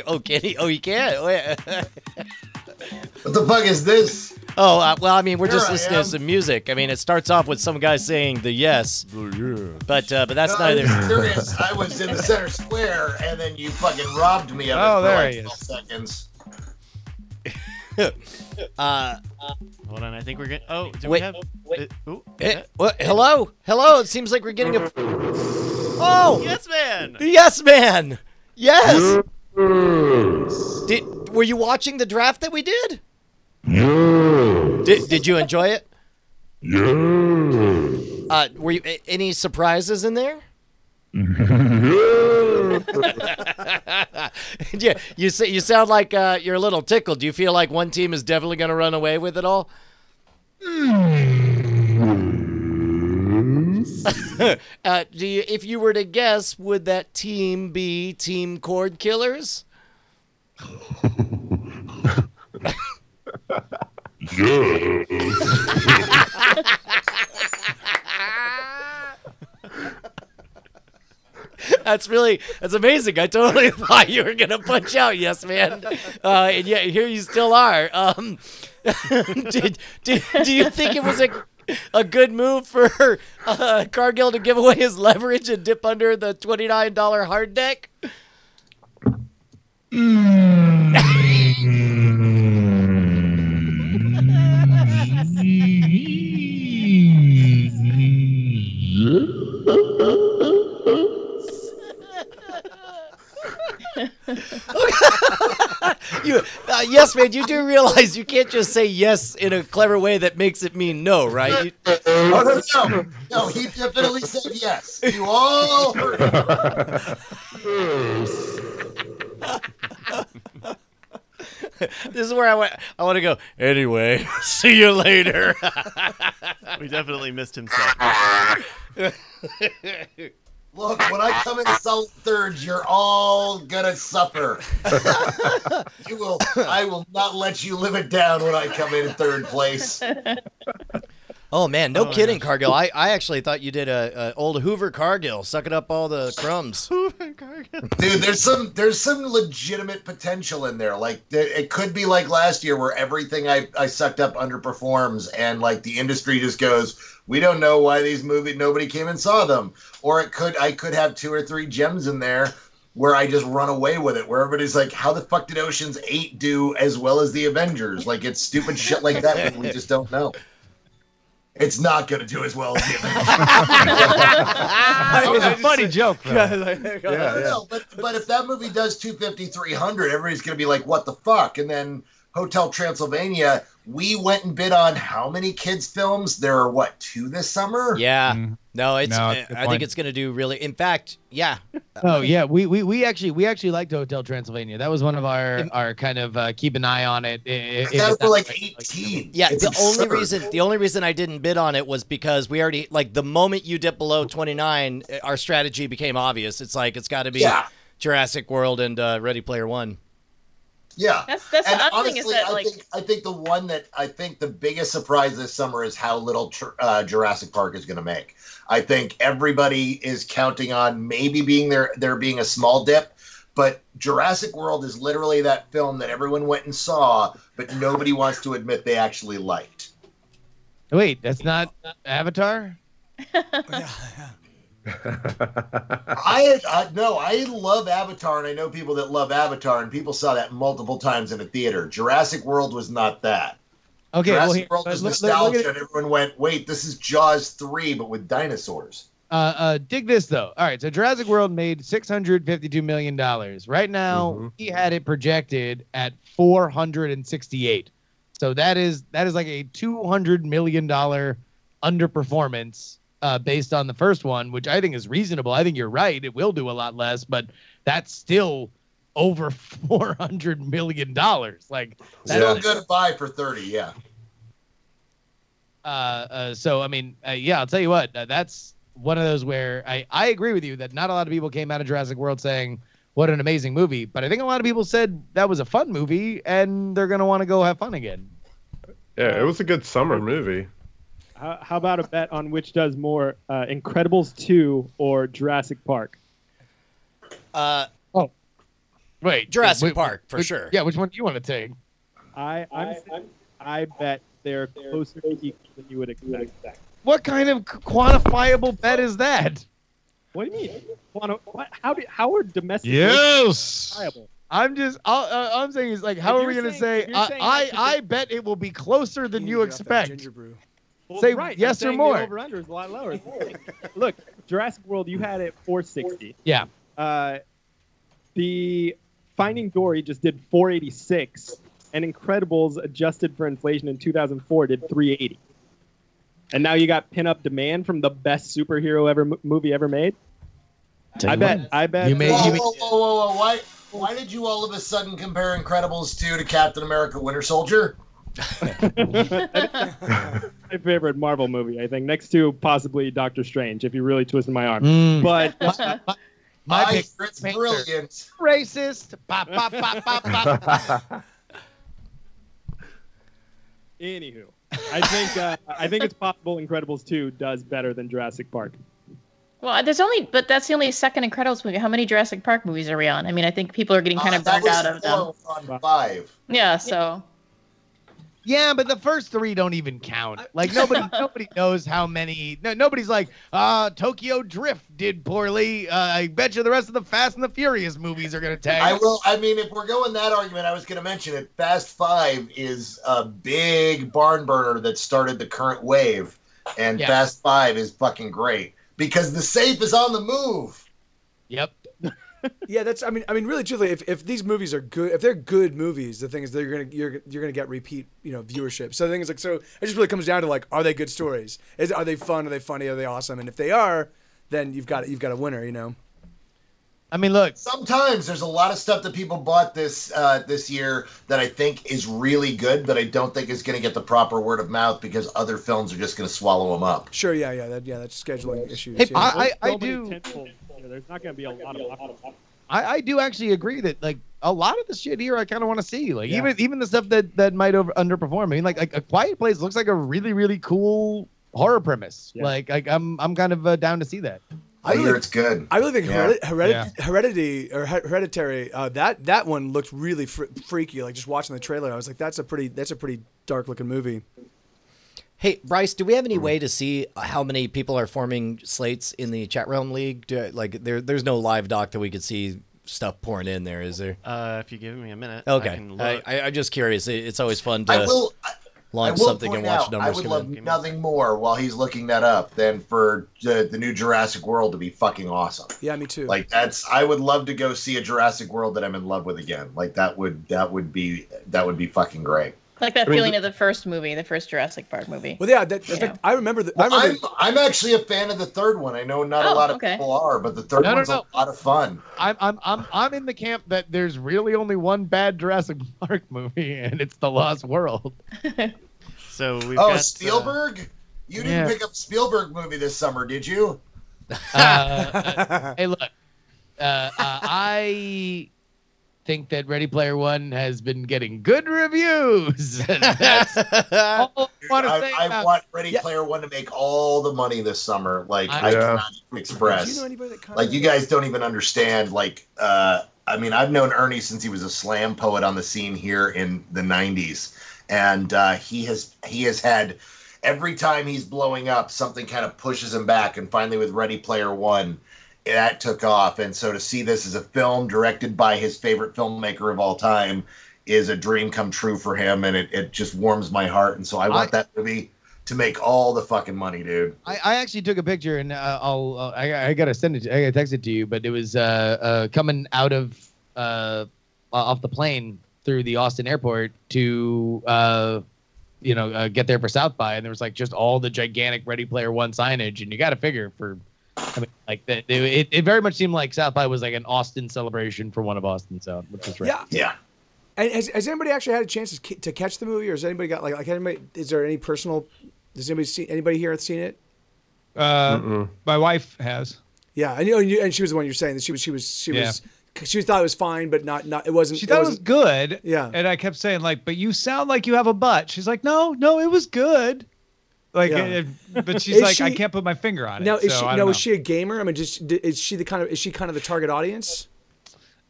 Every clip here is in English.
Oh, can he? Oh, he can't. Oh, yeah. What the fuck is this? Oh, well, I mean, we're just Here I listening to am. some music. I mean, it starts off with some guy saying the yes. But that's No, I neither. was serious. I was in the center square, and then you fucking robbed me of it for there like he 12 seconds. Hold on, I think we're getting. Oh, do Wait. we have? Ooh, What? Hello? Hello? It seems like we're getting a. Oh! yes, man. Yes, man! Yes! Were you watching the draft that we did? Did you enjoy it? Were you any surprises in there? Yeah, you sound like you're a little tickled. Do you feel like one team is definitely going to run away with it all? If you were to guess, would that team be Team Cord Killers? That's amazing. I totally thought you were gonna punch out, yes, man. And yet here you still are. Do you think it was a good move for Cargill to give away his leverage and dip under the $29 hard deck? Yes, man, you do realize you can't just say yes in a clever way that makes it mean no, right? No, he definitely said yes. You all heard This is where I want to go. Anyway, see you later. We definitely missed himself. Look, when I come in solid thirds, you're all gonna suffer. I will not let you live it down when I come in third place. Oh man, no kidding, Cargill. I actually thought you did a old Hoover Cargill, sucking up all the crumbs. Dude, there's some legitimate potential in there. Like it could be like last year where everything I sucked up underperforms, and like the industry just goes, we don't know why these movies nobody came and saw them. Or I could have 2 or 3 gems in there where I just run away with it, where everybody's like, how the fuck did Ocean's 8 do as well as the Avengers? Like it's stupid shit like that that we just don't know. It's not going to do as well as the Avengers. That was a funny joke, though. No, but if that movie does 250, 300, everybody's going to be like, what the fuck? And then Hotel Transylvania, we went and bid on how many kids films? There are 2 this summer? Yeah. No, I think point. it's going to do really. In fact, yeah. Oh yeah, we actually liked Hotel Transylvania. That was one of our kind of keep an eye on it. That for like 18. Yeah, It's absurd. the only reason I didn't bid on it was because we already, like, the moment you dip below 29, our strategy became obvious. It's like it's got to be Jurassic World and Ready Player One. Yeah, That's the and other thing is honestly, that I think the one that I think the biggest surprise this summer is how little Jurassic Park is going to make. I think everybody is counting on maybe being there being a small dip, but Jurassic World is literally that film that everyone went and saw, but nobody wants to admit they actually liked. Wait, that's not Avatar? I love Avatar, and I know people that love Avatar, and people saw that multiple times in a theater. Jurassic World was not that. Okay, Jurassic well, World was look nostalgia, and everyone went, wait, this is Jaws 3, but with dinosaurs. Dig this, though. All right, so Jurassic World made $652 million. Right now, he had it projected at $468. So that is like a $200 million underperformance based on the first one, which I think is reasonable. I think you're right. It will do a lot less, but that's still over $400 million. Like, Still good to buy for 30, yeah. So, I mean, yeah, I'll tell you what, that's one of those where I agree with you that not a lot of people came out of Jurassic World saying, what an amazing movie. But I think a lot of people said that was a fun movie and they're going to want to go have fun again. Yeah, it was a good summer movie. How about a bet on which does more, Incredibles 2 or Jurassic Park? Wait, Jurassic Park for sure. Yeah, which one do you want to take? I bet they're closer to equal than you would expect. What kind of quantifiable bet is that? What do you mean? How are domestic Yes. viable? I'm just. All I'm saying is like, how are we gonna say? I bet it will be closer than you expect. Ginger brew. Well, Say right, yes I'm or saying more. The over/under is a lot lower. Look, Jurassic World, you had it 460. Yeah. The Finding Dory just did 486, and Incredibles, adjusted for inflation in 2004, did 380. And now you got pin-up demand from the best superhero movie ever made. I bet. You made. Whoa. Why did you all of a sudden compare Incredibles 2 to Captain America Winter Soldier? My favorite Marvel movie, I think, next to possibly Doctor Strange, if you really twisted my arm. But My pick, It's brilliant. racist. Bop, bop, bop, bop, bop. anywho, I think it's possible Incredibles 2 does better than Jurassic Park. Well, but that's the only second Incredibles movie. How many Jurassic Park movies are we on? I mean, I think people are getting kind of burned out of them. On 5. Yeah, so. Yeah, but the first 3 don't even count. Like nobody knows how many. No, nobody's like, Tokyo Drift did poorly. I bet you the rest of the Fast and the Furious movies are gonna tag. I mean, if we're going that argument, I was gonna mention it. Fast 5 is a big barn burner that started the current wave, and Fast 5 is fucking great because the safe is on the move. Yep. Yeah, that's. I mean, really, truthfully, if these movies are good, if they're good movies, the thing is you're gonna get repeat, viewership. So the thing is, like, so it just really comes down to like, are they good stories? Are they fun? Are they funny? Are they awesome? And if they are, then you've got a winner. I mean, look. Sometimes there's a lot of stuff that people bought this year that I think is really good, but I don't think is going to get the proper word of mouth because other films are just going to swallow them up. Sure, that's scheduling issues. Hey, yeah. I do. There's not going to be a lot of. I do actually agree that like a lot of the shit here I kind of want to see. Like even the stuff that might underperform. I mean, like A Quiet Place looks like a really really cool horror premise. Yeah. Like I'm kind of down to see that. I hear it's good. I really think Hereditary, that one looked really freaky. Like just watching the trailer, I was like, that's a pretty dark looking movie. Hey, Bryce, do we have any way to see how many people are forming slates in the Chat Realm League? There's no live doc that we could see stuff pouring in there, is there? If you give me a minute, okay. I can look. I'm just curious. It's always fun to launch something and watch numbers I would come love in. nothing more while he's looking that up than for the new Jurassic World to be fucking awesome. Yeah, me too. Like I would love to go see a Jurassic World that I'm in love with again. Like that would be fucking great. Like that feeling of the first movie, the first Jurassic Park movie. Well, yeah, in fact, I remember that. I'm actually a fan of the third one. I know not a lot of people are, but the third one's a lot of fun. I'm in the camp that there's really only one bad Jurassic Park movie, and it's The Lost World. So we've got Spielberg. You didn't pick up Spielberg movie this summer, did you? Hey, look, I think that Ready Player One has been getting good reviews. That's all I want to say. I want Ready Player One to make all the money this summer. Like I cannot express. Do you know anybody that like you guys don't even understand. Like I mean, I've known Ernie since he was a slam poet on the scene here in the '90s, and he has had every time he's blowing up, something kind of pushes him back, and finally with Ready Player One, that took off. And so to see this as a film directed by his favorite filmmaker of all time is a dream come true for him, and it just warms my heart. And so I want that movie to make all the fucking money, dude. I actually took a picture, and I gotta send it. I gotta text it to you. But it was coming out of off the plane through the Austin airport to get there for South by, and there was like just all the gigantic Ready Player One signage, and you got to figure for. I mean, like that, it very much seemed like South by was like an Austin celebration for one of Austin's own, which is right. Yeah. And has anybody actually had a chance to catch the movie, or has anybody got like anybody? Is there any personal? Does anybody here have seen it? My wife has. Yeah, and she was the one you're saying that she thought it was fine, but not it wasn't. She thought it was good. Yeah, and I kept saying like, but you sound like you have a butt. She's like, no, it was good. Like, Yeah. but she's Is like, I she- can't put my finger on it. Now, so I don't know. is she a gamer? I mean, is she kind of the target audience?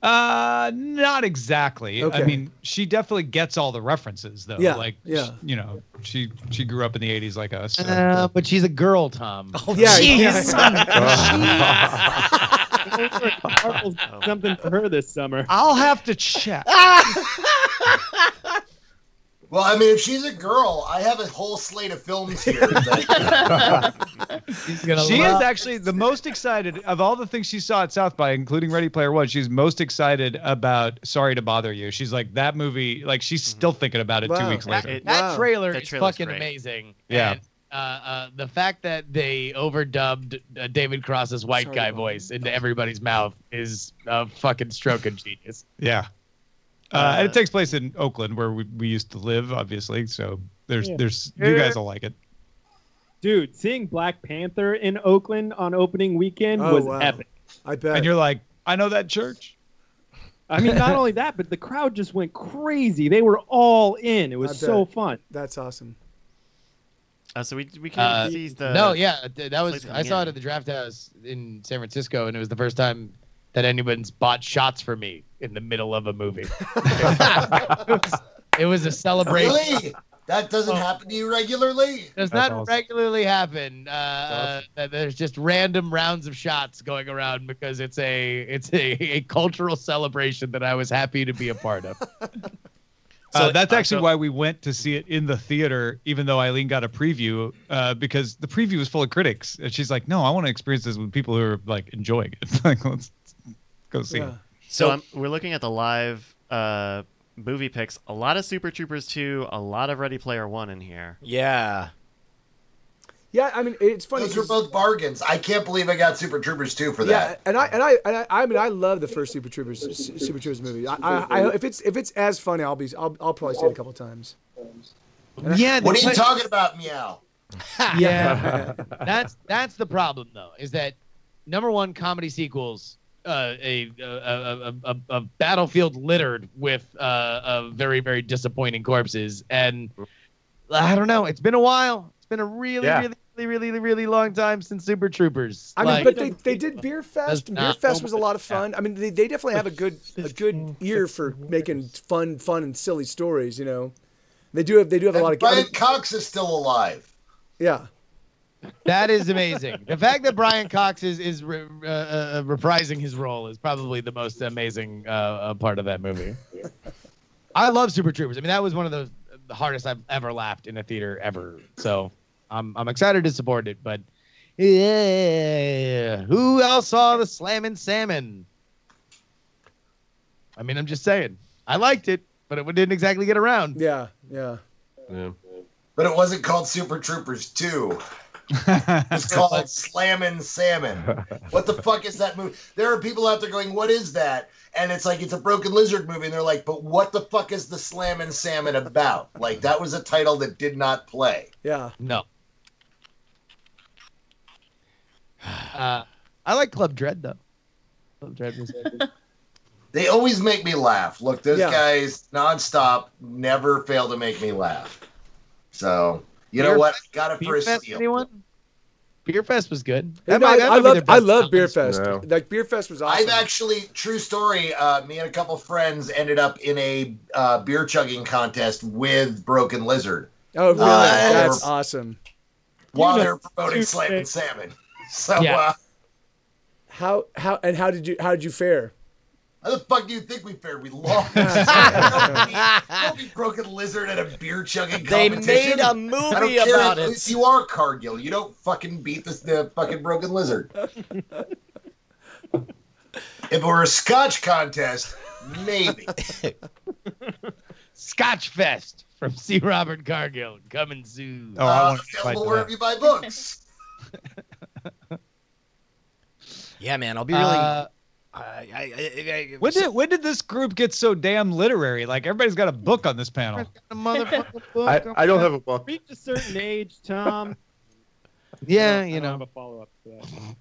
Not exactly. Okay. I mean, she definitely gets all the references though. Yeah, Like, yeah. you know, she grew up in the 80s like us. So. But she's a girl, Tom. Oh, Yeah, jeez. Marvel's something for her this summer. I'll have to check. Well, I mean, if she's a girl, I have a whole slate of films here. That, She is actually the most excited of all the things she saw at South by, including Ready Player One. She's most excited about Sorry to Bother You. She's like, that movie, like she's still thinking about it 2 Wow. weeks later. That Wow. trailer That is trailer's fucking great. amazing. Yeah. And, the fact that they overdubbed David Cross's white Sorry guy about voice into everybody's mouth is a fucking stroke of genius. Yeah. And it takes place in Oakland, where we used to live, obviously. So there's you guys will like it. Dude, seeing Black Panther in Oakland on opening weekend Oh, was wow. epic. I bet. And you're like, I know that church. I mean, not only that, but the crowd just went crazy. They were all in. It I was so fun. That's awesome. So we can see the. No, yeah, that was. Slice I saw it in. at the Draft House in San Francisco, and it was the first time that anyone's bought shots for me in the middle of a movie. It was a celebration. really? That doesn't happen to you regularly? Does That's not awesome. regularly happen. That there's just random rounds of shots going around because it's a cultural celebration that I was happy to be a part of. That's actually why we went to see it in the theater, even though Eileen got a preview, because the preview was full of critics. And she's like, no, I want to experience this with people who are like enjoying it. Like, let's go see it. So we're looking at the live movie picks. A lot of Super Troopers 2, a lot of Ready Player 1 in here. Yeah. Yeah, I mean, it's funny. Those are both bargains. I can't believe I got Super Troopers 2 for Yeah, that. and I mean, I love the first Super Troopers movie. If it's as funny, I'll probably see it a couple times. Yeah, What are you talking about, Meow? Yeah, that's the problem though. Is that number one, comedy sequels, a battlefield littered with very very disappointing corpses, and I don't know. It's been a while. It's been a really long time since Super Troopers. I mean, but they did Beer Fest. And Beer not Fest was a lot of fun. I mean, they definitely have a good ear for making fun and silly stories. You know, they do have a lot of. Brian Cox is still alive. Yeah. That is amazing. The fact that Brian Cox is reprising his role is probably the most amazing part of that movie. I love Super Troopers. I mean, that was one of the hardest I've ever laughed in a theater ever. So I'm excited to support it. But yeah, who else saw the Slammin' Salmon? I mean, I'm just saying. I liked it, but it didn't exactly get around. Yeah. But it wasn't called Super Troopers 2. It's called Slammin' Salmon. What the fuck is that movie? There are people out there going, what is that? And it's like, it's a Broken Lizard movie. And they're like, but what the fuck is the Slammin' Salmon about? Like, that was a title that did not play. Yeah. No. I like Club Dread, though. Club Dread was good. They always make me laugh. Look, those Yeah. guys nonstop never fail to make me laugh. So, you know Beer what? Fest- Got it for Beer a Fest, steal. anyone? Beer Fest was good. I love Beer Fest. No. Like Beer Fest was awesome. I've actually, true story, me and a couple friends ended up in a beer chugging contest with Broken Lizard Oh, really? That's Nice. awesome. while know, they're promoting you Slammin' say- Salmon. So, Yeah. How did you fare? How the fuck do you think we fared? We lost. Don't be Broken Lizard at a beer chugging They competition. made a I don't movie care about if it. you are Cargill. You don't fucking beat the fucking Broken Lizard. If it were a Scotch contest, maybe. Scotch Fest from C. Robert Cargill coming soon. Oh, I want to fight available that. wherever you buy books. Yeah, man, I'll be really. When did this group get so damn literary? Like, everybody's got a book on this panel. A motherfucking book. I don't have a book. Reach a certain age, Tom. Yeah, I you don't know. have a follow-up to that.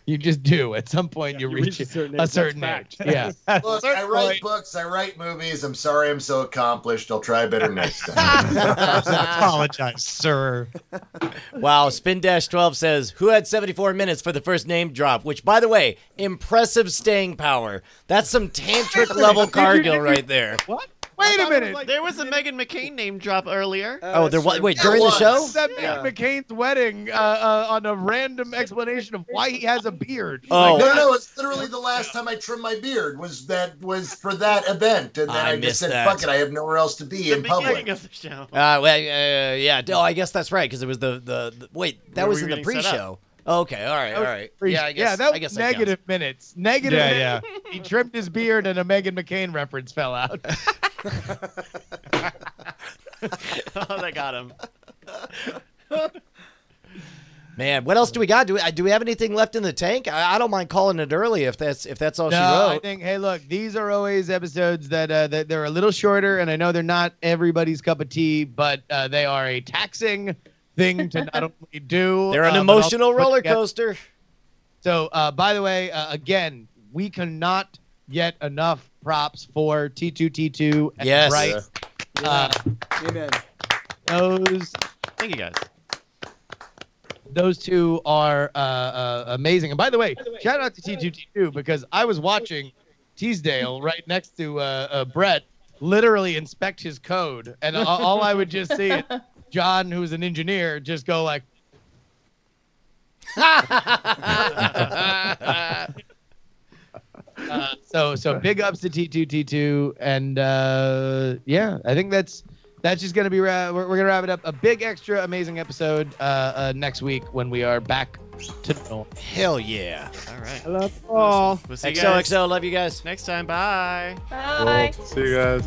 You just do. At some point, you reach a certain age. Yeah. Look, I write books. I write movies. I'm sorry I'm so accomplished. I'll try better next time. Apologize, sir. Wow, Spin-12 says, who had 74 minutes for the first name drop? Which, by the way, impressive staying power. That's some tantric level Cargill right there. What? Wait a minute. There was a Meghan McCain name drop earlier. Oh, there was. Wait, during the show? That Meghan McCain's wedding on a random explanation of why he has a beard. Oh, no, it's literally the last time I trimmed my beard was for that event, and then I just said, that. "Fuck it, I have nowhere else to be in public." Beginning of the show. Yeah. Oh, I guess that's right because it was the wait. That Where was we in were the getting set pre-show. Oh, okay, all right. Yeah, I guess. that was I guess negative minutes. Negative. Yeah, minutes. He trimmed his beard, and a Meghan McCain reference fell out. Oh, they got him. Man, what else do we got? Do we have anything left in the tank? I don't mind calling it early if that's all she wrote. I think. Hey, look, these are always episodes that they're a little shorter, and I know they're not everybody's cup of tea, but they are a taxing thing to not only do. They're an emotional roller coaster. So, by the way, again, we cannot get enough props for T2T2 and Yes. Bryce. Amen. Thank you, guys. Those two are amazing. And by the way, shout out to T2T2 because I was watching Teasdale right next to Brett literally inspect his code. And all I would just see is John, who's an engineer, just go like, so big ups to T2T2, and yeah, I think that's just gonna be we're gonna wrap it up. A big extra amazing episode next week when we are back to normal. Hell yeah! All right. I love you all. We'll see you guys XOXO, love you guys. next time. Bye. Bye. See you guys.